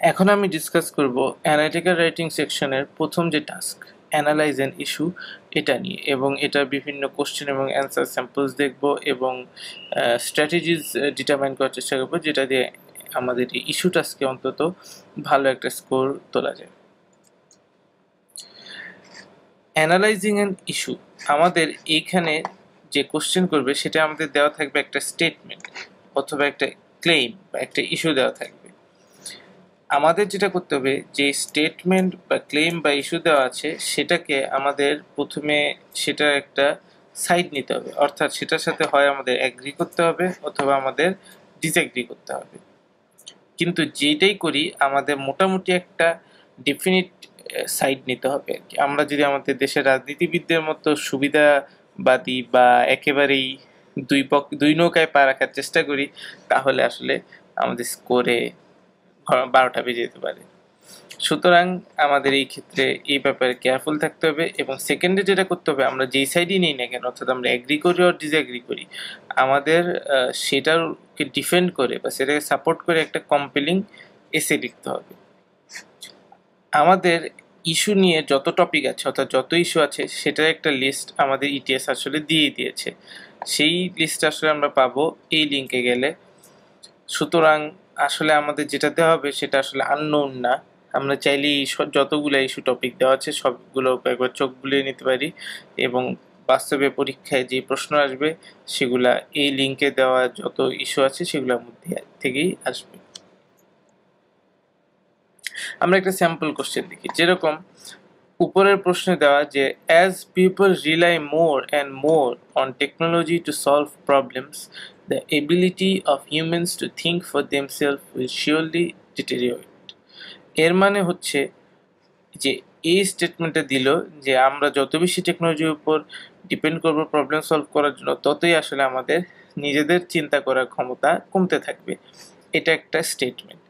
এখন আমি ডিসকাস করব অ্যানালিটিক্যাল রাইটিং সেকশনের প্রথম যে টাস্ক অ্যানালাইজ অ্যান ইস্যু এটা নিয়ে, এবং এটা বিভিন্ন কোশ্চেন এবং অ্যান্সার স্যাম্পলস দেখব এবং স্ট্র্যাটেজিস ডিটারমাইন করার চেষ্টা করবো, যেটা দিয়ে আমাদের এই ইস্যু টাস্কে অন্তত ভালো একটা স্কোর তোলা যায়। অ্যানালাইজিং অ্যান ইস্যু, আমাদের এইখানে যে কোশ্চেন করবে সেটা আমাদের দেওয়া থাকবে একটা স্টেটমেন্ট অথবা একটা ক্লেইম বা একটা ইস্যু দেওয়া থাকবে। আমাদের যেটা করতে হবে, যে স্টেটমেন্ট বা ক্লেম বা ইস্যু দেওয়া আছে সেটাকে আমাদের প্রথমে সেটা একটা সাইড নিতে হবে, অর্থাৎ সেটার সাথে হয় আমাদের অ্যাগ্রি করতে হবে অথবা আমাদের ডিসএগ্রি করতে হবে। কিন্তু যেটাই করি আমাদের মোটামুটি একটা ডেফিনিট সাইড নিতে হবে। আমরা যদি আমাদের দেশের রাজনীতিবিদদের মতো সুবিধাবাদী বা একেবারেই দুই নৌকায় পা রাখার চেষ্টা করি, তাহলে আসলে আমাদের স্কোরে 12টা বেজে যেতে পারে। সুতরাং আমাদের এই ক্ষেত্রে এই ব্যাপারে কেয়ারফুল থাকতে হবে। এবং সেকেন্ডে যেটা করতে হবে, আমরা যেই সাইডই নিই না কেন, অর্থাৎ আমরা এগ্রি করি আর ডিসএগ্রি করি, আমাদের সেটাকে ডিফেন্ড করে বা সেটাকে সাপোর্ট করে একটা কম্পেলিং এসে লিখতে হবে। আমাদের ইস্যু নিয়ে যত টপিক আছে অর্থাৎ যত ইস্যু আছে সেটার একটা লিস্ট আমাদের ইটিএস আসলে দিয়ে দিয়েছে। সেই লিস্ট আসলে আমরা পাবো এই লিঙ্কে গেলে। সুতরাং আসলে আমাদের যেটা দেওয়া হবে সেটা আসলে আননোন না। আমরা চাইলে যতগুলো ইস্যু টপিক দেওয়া আছে সবগুলো একবার চোখ বুলিয়ে নিতে পারি, এবং বাস্তবে পরীক্ষায় যে প্রশ্ন আসবে সেগুলা এই লিঙ্কে দেওয়া যত ইস্যু আছে সেগুলোর মধ্যে থেকেই আসবে। আমরা একটা স্যাম্পল কোশ্চেন দেখি, যেরকম উপরের প্রশ্নে দেওয়া যে as people rely more and more on technology to solve problems, the ability of humans to think for themselves will surely deteriorate. এর মানে হচ্ছে যে এই স্টেটমেন্টটা দিল যে আমরা যত বেশি টেকনোলজির উপর ডিপেন্ড করব প্রবলেম সলভ করার জন্য, ততই আসলে আমাদের নিজেদের চিন্তা করার ক্ষমতা কমতে থাকবে। এটা একটা স্টেটমেন্ট।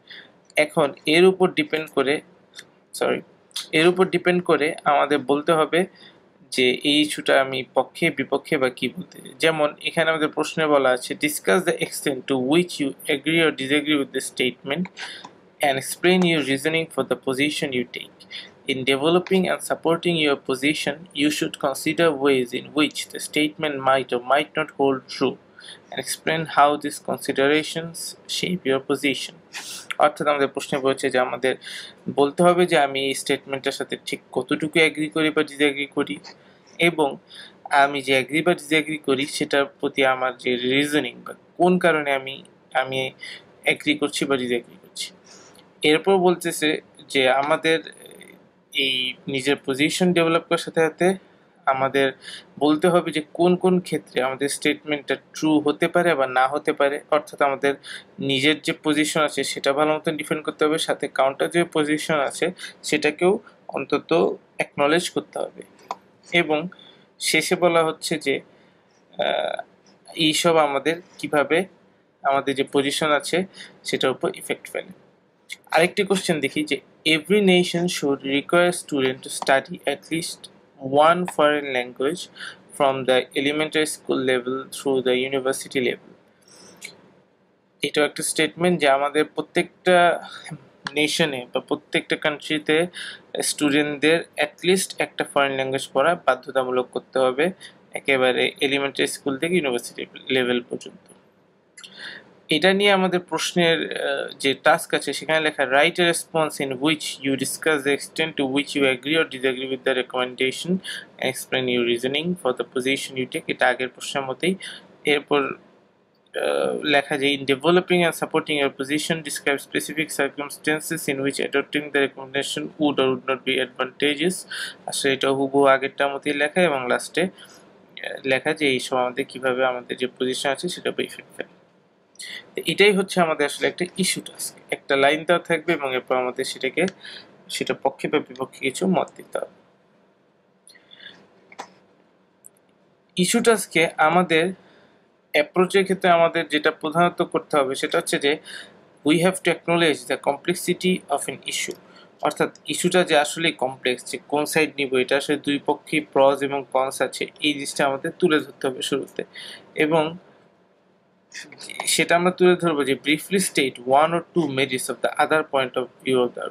এখন এর উপর ডিপেন্ড করে আমাদের বলতে হবে যে এই ইস্যুটা আমি পক্ষে বিপক্ষে বা কি বলতে চাই। যেমন এখানে আমাদের প্রশ্নে বলা আছে discuss the extent to which you agree or disagree with the statement and explain your reasoning for the position you take. In developing and supporting your position, you should consider ways in which the statement might or might not hold true and explain how these considerations shape your position. অর্থাৎ আমাদের প্রশ্নে বলছে যে আমাদের বলতে হবে যে আমি এই স্টেটমেন্টের সাথে ঠিক কতটুকু অ্যাগ্রি করি বা ডিসঅ্যাগ্রি করি, এবং আমি যে অ্যাগ্রি বা ডিসঅ্যাগ্রি করি সেটার প্রতি আমার যে রিজনিং বা কোন কারণে আমি অ্যাগ্রি করছি বা ডিসঅ্যাগ্রি করছি। এরপর বলতেছে যে আমাদের এই নিজের পজিশন ডেভেলপ করার সাথে সাথে আমাদের বলতে হবে যে কোন কোন ক্ষেত্রে আমাদের স্টেটমেন্টটা ট্রু হতে পারে বা না হতে পারে। অর্থাৎ আমাদের নিজের যে পজিশন আছে সেটা ভালো মতন ডিফেন্ড করতে হবে, সাথে কাউন্টার যে পজিশন আছে সেটাকেও অন্তত অ্যাকনলেজ করতে হবে। এবং শেষে বলা হচ্ছে যে এইসব আমাদের কিভাবে আমাদের যে পজিশন আছে সেটার উপর ইফেক্ট ফেলে। আরেকটি কোশ্চেন দেখি যে every nation should require student to study at least one foreign language from the elementary school level through the university level. এটাও একটা স্টেটমেন্ট যে আমাদের প্রত্যেকটা নেশনে বা প্রত্যেকটা কান্ট্রিতে স্টুডেন্টদের অ্যাটলিস্ট একটা ফরেন ল্যাঙ্গুয়েজ পড়া বাধ্যতামূলক করতে হবে, একেবারে এলিমেন্টারি স্কুল থেকে ইউনিভার্সিটি লেভেল পর্যন্ত। এটা নিয়ে আমাদের প্রশ্নের যে টাস্ক আছে সেখানে লেখা write a response in which you discuss the extent to which you agree or disagree with the recommendation and explain your reasoning for the position you take. এটা আগের প্রশ্নের মতোই। এরপর লেখা যে in developing and supporting your position describe specific circumstances in which adopting the recommendation would or would not be advantageous. আসলে এটা হুবহু আগেরটার মতোই লেখা, এবং লাস্টে লেখা যে এইসব আমাদের কীভাবে আমাদের যে পজিশন আছে সেটা ইফেক্ট ফেলে। এটাই হচ্ছে আমাদের আসলে একটা ইস্যু টাস্ক। একটা লাইন দেওয়া থাকবে এবং এরপর আমাদের সেটা পক্ষে বা বিপক্ষে কিছু মত দিতে হবে। ইস্যু টাস্কে আমাদের অ্যাপ্রোচের ক্ষেত্রে আমাদের যেটা প্রধানত করতে হবে সেটা হচ্ছে যে we have to acknowledge the complexity of an issue. অর্থাৎ ইস্যুটা যে আসলেই কমপ্লেক্স, যে কোন সাইড নিব, এটা আসলে দুই পক্ষেই প্রস এবং কনস আছে, এই জিনিসটা আমাদের তুলে ধরতে হবে শুরুতে। এবং সেটা আমরা তুলে ধরবো যে briefly state one or two merits of the other point of view of the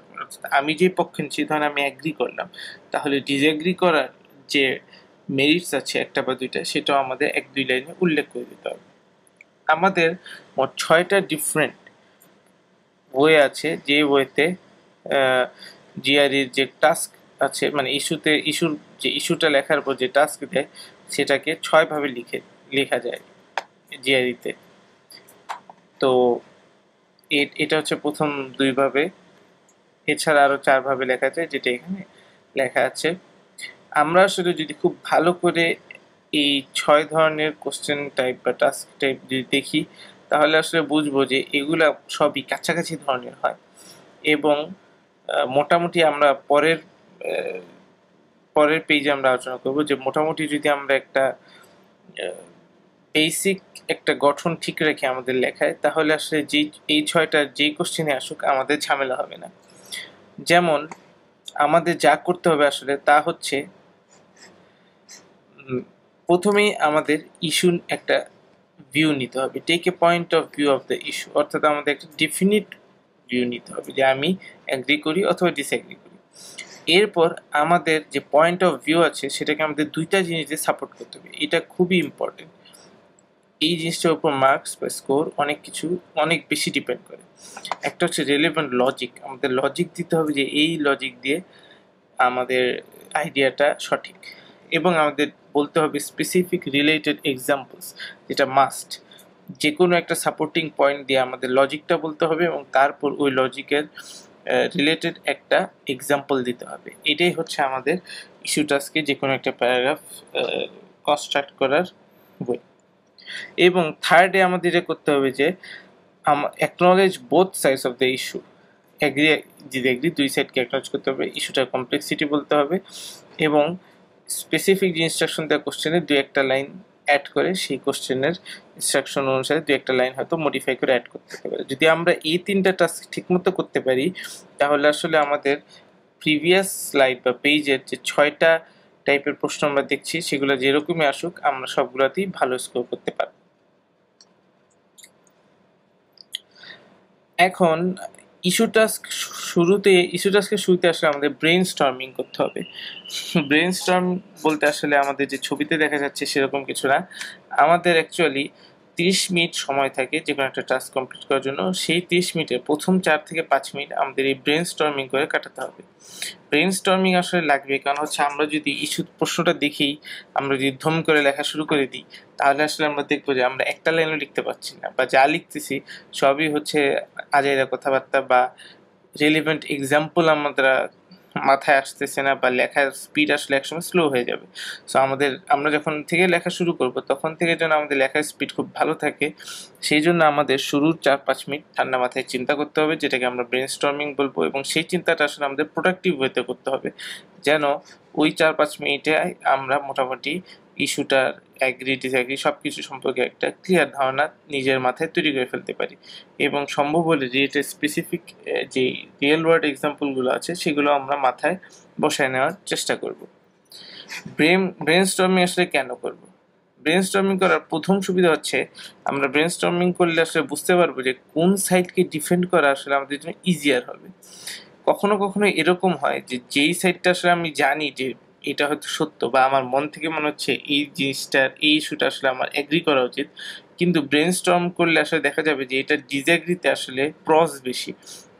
আমি যে পক্ষে নিচ্ছি, ধরেন আমি অ্যাগ্রি করলাম, তাহলে ডিসএগ্রি করার যে মেরিটস আছে একটা বা দুইটা, সেটাও আমাদের 1-2 লাইনে উল্লেখ করে দিতে হবে। আমাদের মোট 6টা ডিফারেন্ট বই আছে, যে বইতে জিআরইর যে টাস্ক আছে, মানে ইস্যুর যে ইস্যুটা লেখার পর যে টাস্ক দেয়, সেটাকে 6 ভাবে লেখা যায় জিআরইতে। তো এটা হচ্ছে প্রথম 2 ভাবে, এছাড়া আরো 4 ভাবে লেখা যায়, যেটা এখানে লেখা আছে। আমরা আসলে যদি খুব ভালো করে এই 6 ধরনের কোশ্চেন টাইপ বা টাস্ক টাইপ যদি দেখি, তাহলে আসলে বুঝবো যে এগুলা সবই কাছাকাছি ধরনের হয়। এবং মোটামুটি আমরা পরের পেজে আমরা আলোচনা করব যে মোটামুটি যদি আমরা একটা বেসিক একটা গঠন ঠিক রেখে আমাদের লেখায়, তাহলে আসলে এই 6টা যেই কোশ্চেনে আসুক আমাদের ঝামেলা হবে না। যেমন আমাদের যা করতে হবে আসলে তা হচ্ছে, প্রথমেই আমাদের ইস্যুর একটা ভিউ নিতে হবে, take a point of view of the issue, অর্থাৎ আমাদের একটা ডেফিনিট ভিউ নিতে হবে যে আমি অ্যাগ্রি করি অথবা ডিসঅ্যাগ্রি করি। এরপর আমাদের যে পয়েন্ট অফ ভিউ আছে সেটাকে আমাদের 2টা জিনিস দিয়ে সাপোর্ট করতে হবে, এটা খুবই ইম্পর্টেন্ট। এই জিনিসটার উপর মার্কস বা স্কোর অনেক বেশি ডিপেন্ড করে। একটা হচ্ছে রেলেভেন্ট লজিক, আমাদের লজিক দিতে হবে যে এই লজিক দিয়ে আমাদের আইডিয়াটা সঠিক, এবং আমাদের বলতে হবে স্পেসিফিক রিলেটেড এক্সাম্পলস, যেটা মাস্ট। যে কোনো একটা সাপোর্টিং পয়েন্ট দিয়ে আমাদের লজিকটা বলতে হবে এবং তারপর ওই লজিকের রিলেটেড একটা এক্সাম্পল দিতে হবে। এটাই হচ্ছে আমাদের ইস্যু টাস্কে যে কোনো একটা প্যারাগ্রাফ কনস্ট্রাক্ট করার বই। এবং থার্ডে আমাদের এটা করতে হবে যে acknowledge both sides of the issue, agree 2 সাইডকে অ্যাকনলেজ করতে হবে, ইস্যুটার কমপ্লেক্সিটি বলতে হবে, এবং স্পেসিফিক যে ইনস্ট্রাকশন দেওয়া কোশ্চেনে 2-1টা লাইন অ্যাড করে সেই কোশ্চেনের ইনস্ট্রাকশন অনুসারে 2-1টা লাইন হয়তো মডিফাই করে অ্যাড করতে পারে। যদি আমরা এই 3টা টাস্ক ঠিকমতো করতে পারি, তাহলে আসলে আমাদের প্রিভিয়াস স্লাইড বা পেজের যে 6টা টাইপের প্রশ্ন আমরা দেখছি, সেগুলো যেরকমই আসুক আমরা সবগুলোতেই ভালো স্কোর করতে পারব। এখন ইস্যু টাস্কের শুরুতে আসলে আমাদের ব্রেন স্টর্মিং করতে হবে। ব্রেন স্টর্ম বলতে আসলে আমাদের যে ছবিতে দেখা যাচ্ছে সেরকম কিছু না, আমাদের অ্যাকচুয়ালি 30 মিনিট সময় থাকে যে কোনো একটা টাস্ক কমপ্লিট করার জন্য। সেই 30 মিনিটের প্রথম 4 থেকে 5 মিনিট আমাদের এই ব্রেন স্টর্মিং করে কাটাতে হবে। ব্রেন স্টর্মিং আসলে লাগবে, কারণ হচ্ছে আমরা যদি প্রশ্নটা দেখেই আমরা যদি ধুম করে লেখা শুরু করে দিই, তাহলে আসলে আমরা দেখবো যে আমরা একটা লাইনও লিখতে পারছি না, বা যা লিখতেছি সবই হচ্ছে আজাইরা কথাবার্তা বা রেলিভেন্ট এক্সাম্পল আমরা মাথায় আসতেছে না, বা লেখার স্পিড আসলে একসময় স্লো হয়ে যাবে। সো আমরা যখন থেকে লেখা শুরু করব, তখন থেকে যেন আমাদের লেখার স্পিড খুব ভালো থাকে, সেই জন্য আমাদের শুরুর 4-5 মিনিট ঠান্ডা মাথায় চিন্তা করতে হবে, যেটাকে আমরা ব্রেন স্টর্মিং বলবো, এবং সেই চিন্তাটা আসলে আমাদের প্রোডাক্টিভ ওয়েতে করতে হবে, যেন ওই 4-5 মিনিটে আমরা মোটামুটি ইস্যুটার অ্যাগ্রি ডিসঅ্যাগ্রি সব কিছু সম্পর্কে একটা ক্লিয়ার ধারণা নিজের মাথায় তৈরি করে ফেলতে পারি, এবং সম্ভব হলে রিলেটেড স্পেসিফিক যে রিয়েল ওয়ার্ল্ড এক্সাম্পলগুলো আছে সেগুলো আমরা মাথায় বসায় নেওয়ার চেষ্টা করব। ব্রেন স্টর্মিং আসলে কেন করব? ব্রেন স্টর্মিং করার প্রথম সুবিধা হচ্ছে, আমরা ব্রেন স্টর্মিং করলে আসলে বুঝতে পারবো যে কোন সাইডকে ডিফেন্ড করা আসলে আমাদের জন্য ইজিয়ার হবে। কখনো কখনো এরকম হয় যে যেই সাইডটা আসলে আমি জানি যে এটা হয়তো সত্য, বা আমার মন থেকে মনে হচ্ছে এই জিনিসটার এই ইস্যুটা আসলে আমার এগ্রি করা উচিত, কিন্তু ব্রেন স্টর্ম করলে আসলে দেখা যাবে যে এটা ডিসএগ্রিতে আসলে প্রস বেশি,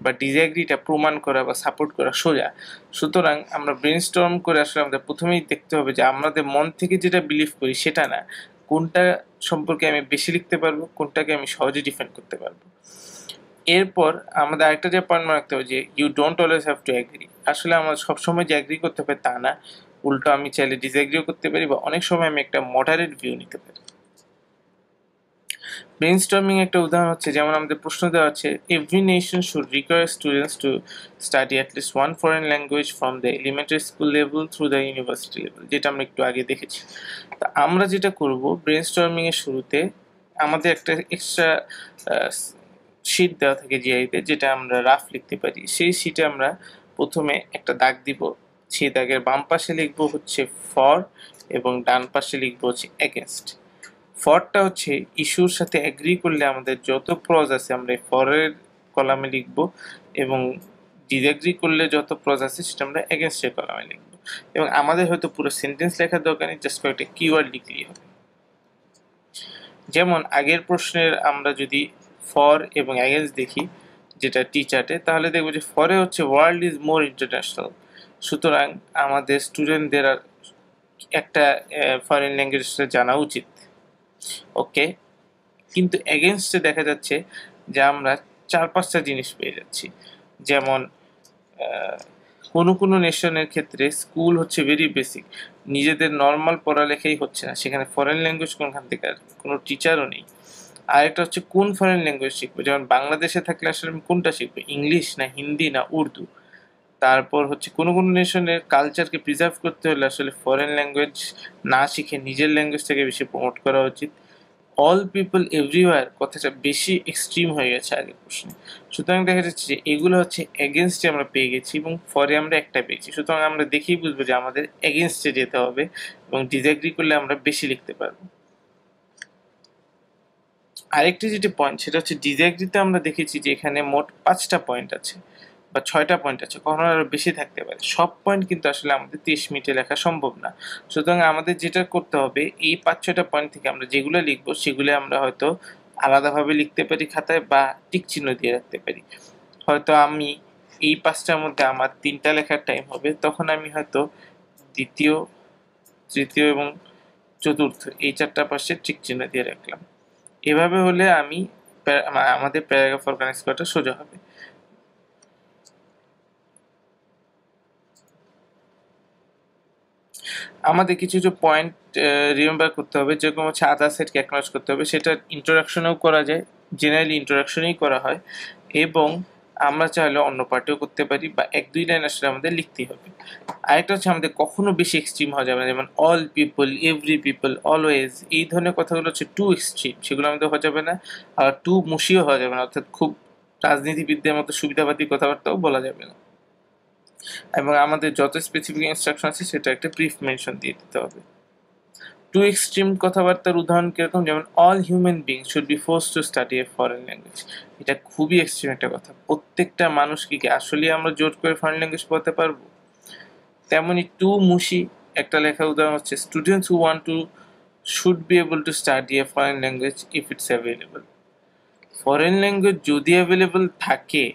বা ডিসএগ্রিটা প্রমাণ করা বা সাপোর্ট করা সোজা। সুতরাং আমরা ব্রেন স্টর্ম করে আসলে আমাদের প্রথমেই দেখতে হবে যে আমাদের মন থেকে যেটা বিলিভ করি সেটা না, কোনটা সম্পর্কে আমি বেশি লিখতে পারবো, কোনটাকে আমি সহজে ডিফেন্ড করতে পারবো। এরপর আমাদের আরেকটা যে পয়েন্ট মনে রাখতে হবে যে you don't always have to agree. আসলে আমার সবসময় যে অ্যাগ্রি করতে হবে তা না, উল্টো আমি চাইলে ডিসঅ্যাগ্রিও করতে পারি, বা অনেক সময় আমি একটা মডারেট ভিউ নিতে পারি। ব্রেনস্টর্মিং একটা উদাহরণ হচ্ছে, যেমন আমাদের প্রশ্ন দেওয়া আছে, every nation should require students to study at least one foreign language from the elementary school level through the university level, যেটা আমরা একটু আগে দেখেছি। তা আমরা যেটা করব, ব্রেনস্টর্মিং এর শুরুতে আমাদের একটা এক্সট্রা শিট দেওয়া থাকে জিআইতে, যেটা আমরা রাফ লিখতে পারি। সেই শিটে আমরা প্রথমে একটা দাগ দিব, সেই দাগের বাম পাশে লিখবো হচ্ছে ফর, এবং ডান পাশে লিখবো হচ্ছে এগেনস্ট। ফরটা হচ্ছে ইস্যুর সাথে এগ্রি করলে আমাদের যত ক্লজ আছে আমরা ফরের কলামে লিখব, এবং ডিসএগ্রি করলে যত ক্লজ আছে সেটা আমরা এগেনস্টের কলামে লিখব। এবং আমাদের হয়তো পুরো সেন্টেন্স লেখার দরকার নেই, জাস্ট কয়েকটা কিওয়ার্ড লিখলেই হবে। যেমন আগের প্রশ্নের আমরা যদি ফর এবং এগেন্স্ট দেখি যেটা টি চার্টে, তাহলে দেখবো যে ফরে হচ্ছে ওয়ার্ল্ড ইজ মোর ইন্টারন্যাশনাল, সুতরাং আমাদের স্টুডেন্টদের একটা ফরেন ল্যাঙ্গুয়েজটা জানা উচিত। ওকে, কিন্তু এগেনস্টে দেখা যাচ্ছে যে আমরা 4-5টা জিনিস পেয়ে যাচ্ছি। যেমন কোনো নেশনের ক্ষেত্রে স্কুল হচ্ছে ভেরি বেসিক, নিজেদের নর্মাল পড়ালেখাই হচ্ছে না, সেখানে ফরেন ল্যাঙ্গুয়েজ কোনখান থেকে আসবে, কোনো টিচারও নেই। আরেকটা হচ্ছে কোন ফরেন ল্যাঙ্গুয়েজ শিখবো, যেমন বাংলাদেশে থাকলে আসলে আমি কোনটা শিখবো, ইংলিশ না হিন্দি না উর্দু। তারপর হচ্ছে কোনো নেশনের কালচারকে প্রিজার্ভ করতে হলে আসলে ফরেন ল্যাঙ্গুয়েজ না শিখে নিজের ল্যাঙ্গুয়েজটাকে বেশি প্রমোট করা উচিত। অল পিপল এভরিওয়ার কথাটা বেশি এক্সট্রিম হয়ে গেছে আগের প্রশ্নে, সুতরাং দেখা যাচ্ছে যে এগুলো হচ্ছে এগেনস্টে আমরা পেয়ে গেছি এবং ফরে আমরা একটা পেয়েছি, সুতরাং আমরা দেখেই বুঝবো যে আমাদের এগেনস্টে যেতে হবে এবং ডিসএগ্রি করলে আমরা বেশি লিখতে পারবো। আরেকটি যেটি পয়েন্ট সেটা হচ্ছে ডিসএগ্রিতে আমরা দেখেছি যে এখানে মোট 5টা পয়েন্ট আছে বা 6টা পয়েন্ট আছে, কখনো আরো বেশি থাকতে পারে। সব পয়েন্ট কিন্তু আসলে আমাদের 30 মিনিটে লেখা সম্ভব না, সুতরাং আমাদের যেটা করতে হবে এই 5-6টা পয়েন্ট থেকে আমরা যেগুলো লিখবো সেগুলো আমরা হয়তো আলাদাভাবে লিখতে পারি খাতায় বা টিক চিহ্ন দিয়ে রাখতে পারি। হয়তো আমি এই 5টার মধ্যে আমার 3টা লেখার টাইম হবে, তখন আমি হয়তো দ্বিতীয়, তৃতীয় এবং চতুর্থ এই 4টা পাশে টিক চিহ্ন দিয়ে রাখলাম। এভাবে হলে আমি আমাদের প্যারাগ্রাফ অর্গানাইজ করাটা সোজা হবে। আমাদের কিছু কিছু পয়েন্ট রিমেম্বার করতে হবে, যেরকম হচ্ছে আদার সাইডকে অ্যাকনোলেজ করতে হবে, সেটা ইন্ট্রোডাকশনেও করা যায়, জেনারেলি ইন্ট্রোডাকশনেই করা হয়, এবং আমরা চাইলে অন্য পার্টেও করতে পারি বা 1-2 লাইন আসলে আমাদের লিখতেই হবে। আরেকটা হচ্ছে আমাদের কখনো বেশি এক্সট্রিম হওয়া যাবে না, যেমন all people, every people, always, এই ধরনের কথাগুলো হচ্ছে টু এক্সট্রিম, সেগুলো আমাদের হওয়া যাবে না। আর টু মুশিও হওয়া যাবে না, অর্থাৎ খুব রাজনীতিবিদদের মতো সুবিধাবাদী কথাবার্তাও বলা যাবে না। এবং আমাদের যত স্পেসিফিক ইনস্ট্রাকশন আছে সেটা একটা ব্রিফ মেনশন দিয়ে দিতে হবে। টু এক্সট্রিম কথাবার্তার উদাহরণ কিরকম, যেমন all human being should be force to study A foreign language, এটা খুবই এক্সট্রিম একটা কথা। প্রত্যেকটা মানুষকে কি আসলে আমরা জোর করে ফরেন ল্যাঙ্গুয়েজ পড়াতে পারবো? তেমনই টু মুশি একটা লেখার উদাহরণ হচ্ছে students who want to should be able to study A foreign language if it's available. Foreign language যদি অ্যাভেলেবল থাকে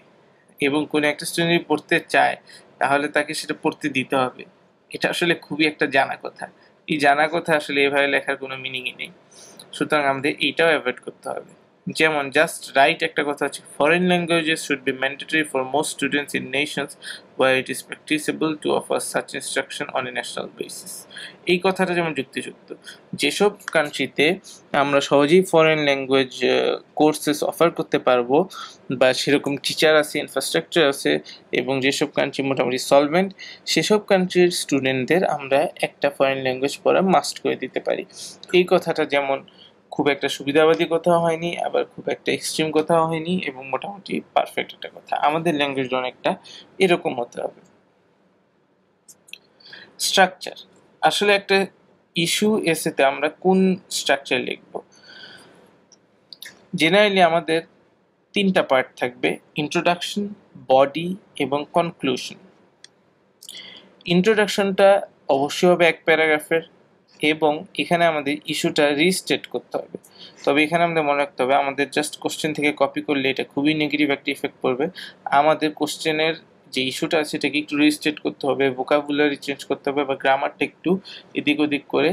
এবং কোনো একটা স্টুডেন্ট পড়তে চায়, তাহলে তাকে সেটা পড়তে দিতে হবে। এটা আসলে খুবই একটা জানা কথা। এই জানা কথা আসলে এভাবে লেখার কোনো মিনিংই নেই, সুতরাং আমাদের এইটাও অ্যাভয়েড করতে হবে। যেমন জাস্ট রাইট একটা কথা হচ্ছে foreign languages should be mandatory for most students in nations where it is practicable to offer such instruction on a national basis. এই কথাটা যেমন যুক্তিযুক্ত, যেসব কান্ট্রিতে আমরা সহজেই ফরেন ল্যাঙ্গুয়েজ কোর্সেস অফার করতে পারবো বা সেরকম টিচার আছে, ইনফ্রাস্ট্রাকচার আছে, এবং যেসব কান্ট্রি মোটামুটি সলভেন্ট, সেসব কান্ট্রির স্টুডেন্টদের আমরা একটা ফরেন ল্যাঙ্গুয়েজ পড়া মাস্ট করে দিতে পারি। এই কথাটা যেমন খুব একটা সুবিধাবাদী কথাও হয়নি, আবার খুব একটা এক্সট্রিম কথাও হয়নি, এবং মোটামুটি পারফেক্ট একটা কথা। আমাদের ল্যাঙ্গুয়েজ অনেকটা এরকম হতে হবে। স্ট্রাকচার, আসলে একটা ইস্যু এসেতে আমরা কোন স্ট্রাকচার লিখব? জেনারেলি আমাদের 3টা পার্ট থাকবে, ইন্ট্রোডাকশন, বডি এবং কনক্লুশন। ইন্ট্রোডাকশনটা অবশ্যই হবে 1 প্যারাগ্রাফের, এবং এখানে আমাদের ইস্যুটা রিস্টেট করতে হবে। তবে এখানে আমাদের মনে রাখতে হবে আমাদের জাস্ট কোশ্চেন থেকে কপি করলে এটা খুবই নেগেটিভ একটা ইফেক্ট পড়বে। আমাদের কোশ্চেনের যে ইস্যুটা আছে সেটাকে একটু রিস্টেট করতে হবে, ভোকাবুলারি চেঞ্জ করতে হবে, বা গ্রামারটা একটু এদিক ওদিক করে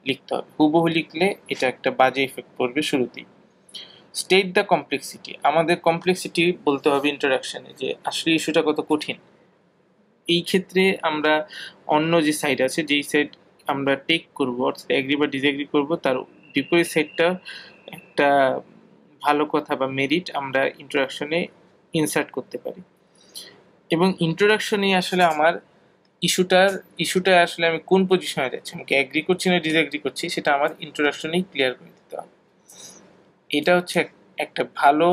লিখতে হবে। হুবহু লিখলে এটা একটা বাজে ইফেক্ট পড়বে শুরুতেই। স্টেট দ্য কমপ্লেক্সিটি, আমাদের কমপ্লেক্সিটি বলতে হবে ইন্ট্রোডাকশনে, যে আসলে ইস্যুটা কত কঠিন। এই ক্ষেত্রে আমরা অন্য যে সাইড আছে, যেই সাইড আমরা টেক করবো, অর্থাৎ এগ্রি বা ডিসএগ্রি করবো, তার বিপরীত সাইডটা একটা ভালো কথা বা মেরিট আমরা ইন্ট্রোডাকশনে ইনসার্ট করতে পারি। এবং ইন্ট্রোডাকশনেই আসলে আমার ইস্যুটা আসলে আমি কোন পজিশনে যাচ্ছি, আমাকে এগ্রি করছি না ডিসএগ্রি করছি, সেটা আমার ইন্ট্রোডাকশনেই ক্লিয়ার করে দিতে হবে। এটা হচ্ছে একটা ভালো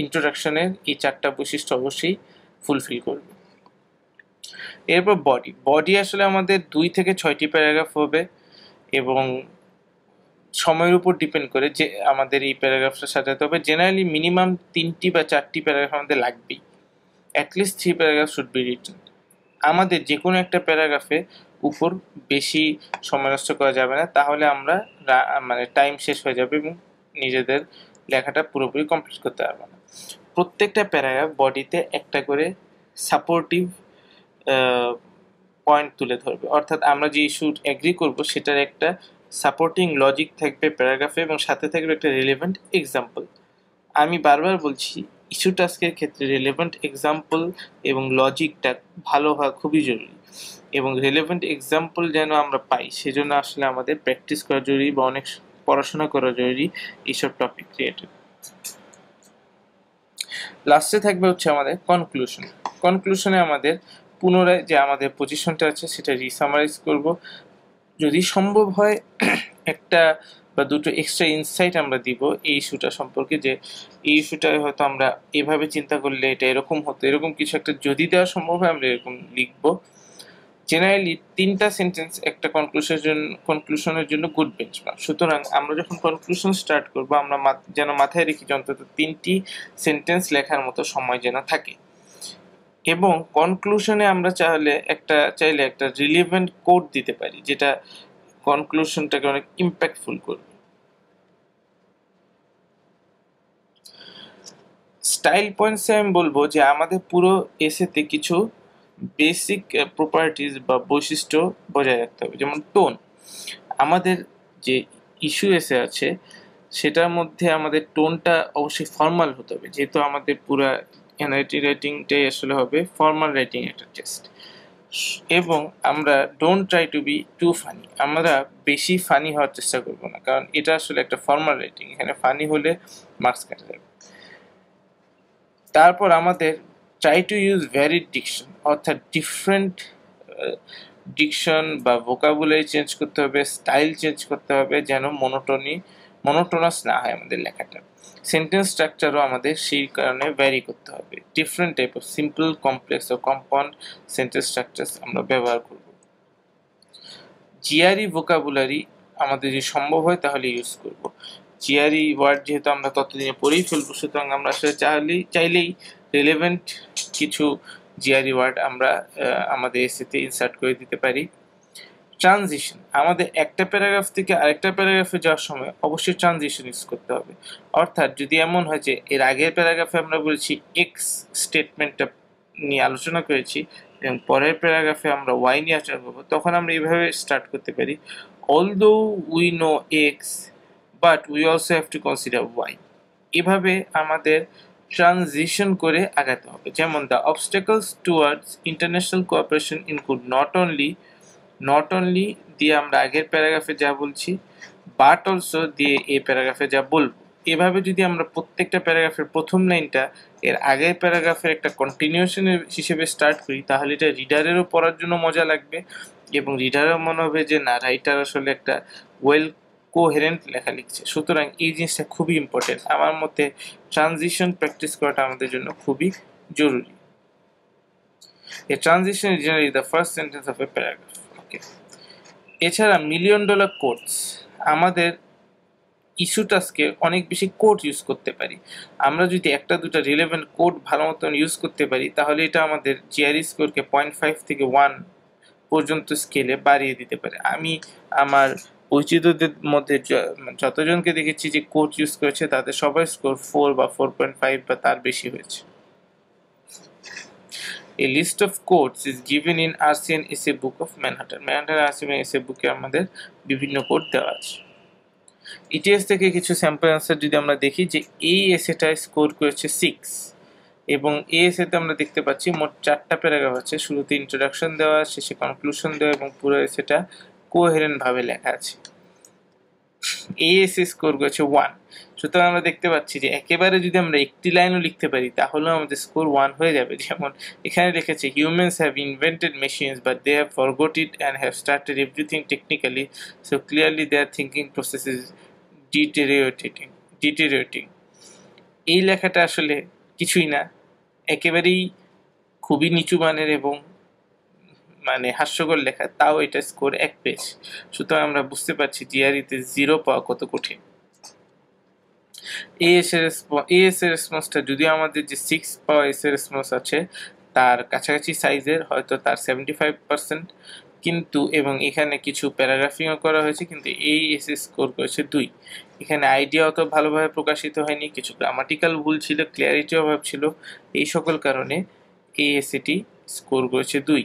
ইন্ট্রোডাকশনের এই 4টা বৈশিষ্ট্য অবশ্যই ফুলফিল করবে। এরপর বডি আসলে আমাদের 2 থেকে 6টি প্যারাগ্রাফ হবে, এবং সময়ের উপর ডিপেন্ড করে যে আমাদের এই প্যারাগ্রাফটা সাজাতে হবে। জেনারেলি মিনিমাম 3টি বা 4টি প্যারাগ্রাফ আমাদের লাগবেই, at least 3 paragraph should be written. আমাদের যে কোনো একটা প্যারাগ্রাফে উপর বেশি সময় নষ্ট করা যাবে না, তাহলে আমরা মানে টাইম শেষ হয়ে যাবে এবং নিজেদের লেখাটা পুরোপুরি কমপ্লিট করতে পারবো না। প্রত্যেকটা প্যারাগ্রাফ বডিতে একটা করে সাপোর্টিভ পয়েন্ট তুলে ধরবে, অর্থাৎ আমরা যে ইস্যু এগ্রি করব সেটার একটা সাপোর্টিং লজিক থাকবে প্যারাগ্রাফে এবং সাথে থাকবে একটা রিলেভেন্ট এক্সাম্পল। আমি বারবার বলছি, ইস্যু টাস্কের ক্ষেত্রে রিলেভেন্ট এক্সাম্পল এবং লজিকটা ভালো হওয়া খুবই জরুরি, এবং রিলেভেন্ট এক্সাম্পল যেন আমরা পাই সেজন্য আসলে আমাদের প্র্যাকটিস করা জরুরি বা অনেক পড়াশোনা করা জরুরি এইসব টপিক রিলেটেড। লাস্টে থাকবে হচ্ছে আমাদের কনক্লুশন। কনক্লুশনে আমাদের পুনরায় যে আমাদের পজিশনটা আছে সেটা রিসামারাইজ করব। যদি সম্ভব হয় একটা বা দুটো এক্সট্রা ইনসাইট আমরা দিব এই ইস্যুটা সম্পর্কে, যে এই ইস্যুটায় হয়তো আমরা এভাবে চিন্তা করলে এটা এরকম হতো, এরকম কিছু একটা যদি দেওয়া সম্ভব হয় আমরা এরকম লিখব। জেনারেলি 3টা সেন্টেন্স একটা কনক্লুশনের জন্য গুড বেঞ্চমার্ক। সুতরাং আমরা যখন কনক্লুশন স্টার্ট করব আমরা যেন মাথায় রেখি অন্তত 3টি সেন্টেন্স লেখার মতো সময় যেন থাকে, এবং কনক্লুশনে আমরা চাইলে একটা রিলেভেন্ট কোড দিতে পারি যেটা কনক্লুশনটাকে অনেক ইম্প্যাক্টফুল করবে। স্টাইল পয়েন্টসে আমি বলবো যে আমাদের পুরো এসেতে কিছু বেসিক প্রপার্টিজ বা বৈশিষ্ট্য বজায় রাখতে হবে, যেমন টোন। আমাদের যে ইস্যু এসে আছে সেটার মধ্যে আমাদের টোনটা অবশ্যই ফর্মাল হতে হবে, যেহেতু আমাদের পুরো এনআইটি রাইটিংটাই আসলে হবে ফর্মাল রাইটিং একটা টেস্ট। এবং আমরা don't try to be too funny, আমরা বেশি ফানি হওয়ার চেষ্টা করবো না, কারণ এটা আসলে একটা ফর্মাল রাইটিং, এখানে ফানি হলে মার্কস কাটা যাবে। তারপর আমাদের try to use varied diction, অর্থাৎ ডিফারেন্ট ডিকশন বা ভোকাবুলারি চেঞ্জ করতে হবে, স্টাইল চেঞ্জ করতে হবে, যেন মনোটোনাস না হয় আমাদের লেখাটা। সেন্টেন্স স্ট্রাকচারও আমাদের সেই কারণে ভ্যারি করতে হবে, different type of simple, complex ও কম্পাউন্ড সেন্টেন্স স্ট্রাকচারস আমরা ব্যবহার করব। জিআরই ভোকাবুলারি আমাদের যদি সম্ভব হয় তাহলে ইউজ করব। জিআরই ওয়ার্ড যেহেতু আমরা ততদিনে পড়েই ফেলবো, সুতরাং আমরা আসলে চাইলেই রিলেভেন্ট কিছু জিআরই ওয়ার্ড আমরা আমাদের এসেতে ইনসার্ট করে দিতে পারি। ট্রানজিশন, আমাদের একটা প্যারাগ্রাফ থেকে আরেকটা প্যারাগ্রাফে যাওয়ার সময় অবশ্যই ট্রানজিশন ইউজ করতে হবে। অর্থাৎ যদি এমন হয় যে এর আগের প্যারাগ্রাফে আমরা বলেছি এক্স স্টেটমেন্টটা নিয়ে আলোচনা করেছি এবং পরের প্যারাগ্রাফে আমরা ওয়াই নিয়ে আলোচনা করবো, তখন আমরা এইভাবে স্টার্ট করতে পারি, although we know X but we also have to consider Y. এভাবে আমাদের ট্রানজিশন করে আগাতে হবে। যেমন the obstacles towards international cooperation include not only দিয়ে আমরা আগের প্যারাগ্রাফে যা বলছি, বাট অলসো দিয়ে এই প্যারাগ্রাফে যা বলবো। এভাবে যদি আমরা প্রত্যেকটা প্যারাগ্রাফের প্রথম লাইনটা এর আগের প্যারাগ্রাফের একটা কন্টিনিউশন হিসেবে স্টার্ট করি, তাহলে এটা রিডারেরও পড়ার জন্য মজা লাগবে এবং রিডারও মনে হবে যে না, রাইটার আসলে একটা ওয়েল কোহেরেন্ট লেখা লিখছে। সুতরাং এই জিনিসটা খুবই ইম্পর্টেন্ট। আমার মতে ট্রানজিশন প্র্যাকটিস করাটা আমাদের জন্য খুবই জরুরি। A transition is generally the first sentence of a paragraph. Okay. এছাড়া $1,000,000 কোটস, আমাদের ইস্যু টাস্কে অনেক বেশি কোড ইউজ করতে পারি। আমরা যদি একটা দুটা রিলেভেন্ট কোড ভালো মতন ইউজ করতে পারি তাহলে এটা আমাদের জিআরই স্কোরকে 0.5 থেকে 1 পর্যন্ত স্কেলে বাড়িয়ে দিতে পারে। আমি আমার পরিচিতদের মধ্যে যতজনকে দেখেছি যে কোড ইউজ করেছে তাদের সবাই স্কোর 4 বা 4.5 বা তার বেশি হয়েছে। A list of quotes is given in RCN Essay Book of Manhattan. Manhattan RCN Essay Book এ আমাদের বিভিন্ন কোড দেওয়া আছে। ইটিএস থেকে কিছু স্যাম্পল অ্যান্সার যদি আমরা দেখি, যে এই এসেটায় স্কোর করেছে 6 এবং এই এসেতে আমরা দেখতে পাচ্ছি মোট 4টা প্যারাগ্রাফ আছে, শুরুতে ইন্ট্রোডাকশন দেওয়া, শেষে কনক্লুশন দেওয়া এবং পুরো এসেটা কোহেরেন্ট ভাবে লেখা আছে। এই এসে স্কোর করেছে 1। সুতরাং আমরা দেখতে পাচ্ছি যে একেবারে যদি আমরা একটি লাইনও লিখতে পারি তাহলেও আমাদের স্কোর 1 হয়ে যাবে। যেমন এখানে লিখেছে, humans have invented machines but they have forgot it and have started everything technically, so clearly their thinking process is deteriorating. এই লেখাটা আসলে কিছুই না, একেবারেই খুবই নিচু মানের এবং মানে হাস্যকর লেখা, তাও এটা স্কোর 1 পেজ। সুতরাং আমরা বুঝতে পারছি জিআরইতে 0 পাওয়া কত কঠিন। এএস এর রেসপন্সটা যদিও আমাদের যে 6 পাওয়া এস এর রেসপন্স আছে তার কাছাকাছি সাইজের, হয়তো তার 75%, কিন্তু এবং এখানে কিছু প্যারাগ্রাফিংও করা হয়েছে, কিন্তু এই এস স্কোর করেছে 2। এখানে আইডিয়া অত ভালোভাবে প্রকাশিত হয়নি, কিছু গ্রামাটিক্যাল ভুল ছিল, ক্লিয়ারিটি অভাব ছিল, এই সকল কারণে এই এসএটি স্কোর করেছে 2।